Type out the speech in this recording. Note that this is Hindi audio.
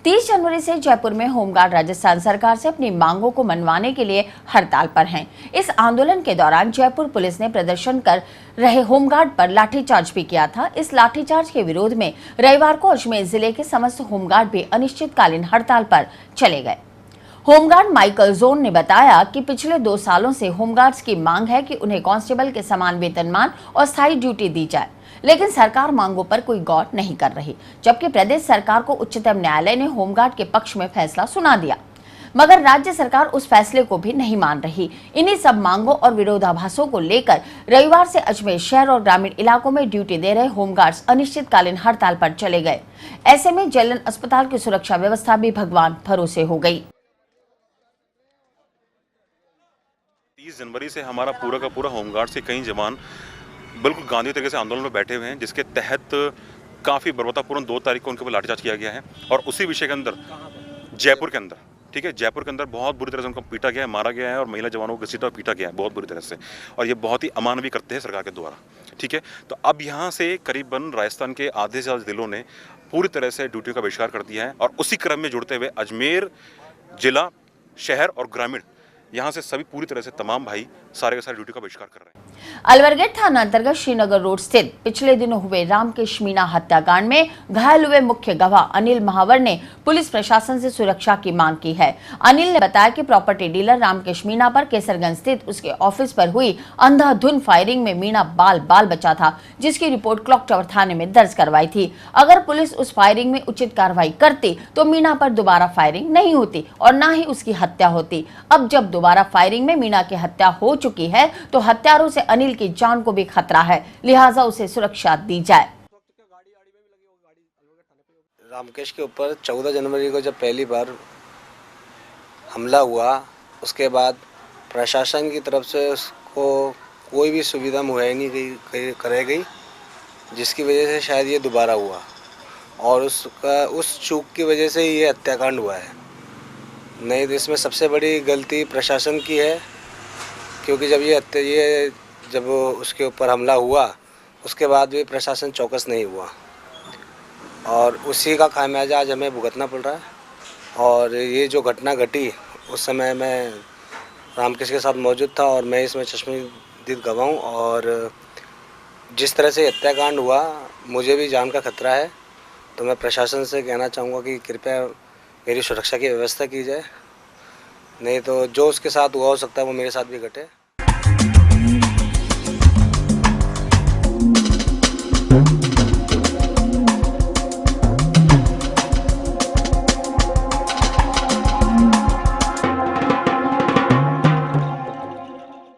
30 जनवरी से जयपुर में होमगार्ड राजस्थान सरकार से अपनी मांगों को मनवाने के लिए हड़ताल पर हैं। इस आंदोलन के दौरान जयपुर पुलिस ने प्रदर्शन कर रहे होमगार्ड पर लाठीचार्ज भी किया था। इस लाठीचार्ज के विरोध में रविवार को अजमेर जिले के समस्त होमगार्ड भी अनिश्चितकालीन हड़ताल पर चले गए। होमगार्ड माइकल जोन ने बताया कि पिछले 2 सालों से होमगार्ड्स की मांग है कि उन्हें कांस्टेबल के समान वेतनमान और स्थायी ड्यूटी दी जाए, लेकिन सरकार मांगों पर कोई गौर नहीं कर रही। जबकि प्रदेश सरकार को उच्चतम न्यायालय ने होमगार्ड के पक्ष में फैसला सुना दिया, मगर राज्य सरकार उस फैसले को भी नहीं मान रही। इन्हीं सब मांगों और विरोधाभासों को लेकर रविवार से अजमेर शहर और ग्रामीण इलाकों में ड्यूटी दे रहे होमगार्ड्स अनिश्चितकालीन हड़ताल पर चले गए। ऐसे में जेएलएन अस्पताल की सुरक्षा व्यवस्था भी भगवान भरोसे हो गई। 30 जनवरी से हमारा पूरा का पूरा होमगार्ड्स के कई जवान बिल्कुल गांधी तरीके से आंदोलन में बैठे हुए हैं, जिसके तहत काफ़ी बर्बरतापूर्ण 2 तारीख को उनके ऊपर लाठीचार्ज किया गया है। और उसी विषय के अंदर जयपुर के अंदर, ठीक है, जयपुर के अंदर बहुत बुरी तरह से उनको पीटा गया है, मारा गया है और महिला जवानों को घसीटा और पीटा गया है बहुत बुरी तरह से। और ये बहुत ही अमानवीय करते हैं सरकार के द्वारा, ठीक है। तो अब यहाँ से करीबन राजस्थान के आधे से ज़्यादा जिलों ने पूरी तरह से ड्यूटी का बहिष्कार कर दिया है। और उसी क्रम में जुड़ते हुए अजमेर जिला, शहर और ग्रामीण, यहाँ से सभी पूरी तरह से तमाम भाई सारे के सारे ड्यूटी का बहिष्कार कर रहे हैं। अलवरगेट थाना अंतर्गत श्रीनगर रोड स्थित पिछले दिनों हुए रामकेश मीणा हत्याकांड में घायल हुए मुख्य गवाह अनिल महावर ने पुलिस प्रशासन से सुरक्षा की मांग की है। अनिल ने बताया कि प्रॉपर्टी डीलर रामकेश मीणा पर केसरगंज स्थित उसके ऑफिस पर हुई अंधाधुंध फायरिंग में मीणा बाल बचा था, जिसकी रिपोर्ट क्लॉक टावर थाने में दर्ज करवाई थी। अगर पुलिस उस फायरिंग में उचित कार्रवाई करती तो मीणा पर दोबारा फायरिंग नहीं होती और न ही उसकी हत्या होती। अब जब दोबारा फायरिंग में मीणा की हत्या हो चुकी है तो हत्यारों से अनिल की जान को भी खतरा है, लिहाजा उसे सुरक्षा दी जाए। रामकेश के ऊपर 14 जनवरी को जब पहली बार हमला हुआ, उसके बाद प्रशासन की तरफ से उसको कोई भी सुविधा मुहैया नहीं कराई गई, जिसकी वजह से शायद ये दोबारा हुआ और उस चूक की वजह से ये हत्याकांड हुआ है। नहीं तो इसमें सबसे बड़ी गलती प्रशासन की है, क्योंकि जब उसके ऊपर हमला हुआ उसके बाद भी प्रशासन चौकस नहीं हुआ और उसी का खामियाजा आज हमें भुगतना पड़ रहा है। और ये जो घटना घटी उस समय मैं रामकेश के साथ मौजूद था और मैं इसमें चश्मदीद गवाह हूँ। और जिस तरह से हत्याकांड हुआ, मुझे भी जान का खतरा है। तो मैं प्रशासन से कहना चाहूँगा कि कृपया मेरी सुरक्षा की व्यवस्था की जाए, नहीं तो जो उसके साथ हुआ हो सकता है वो मेरे साथ भी घटे।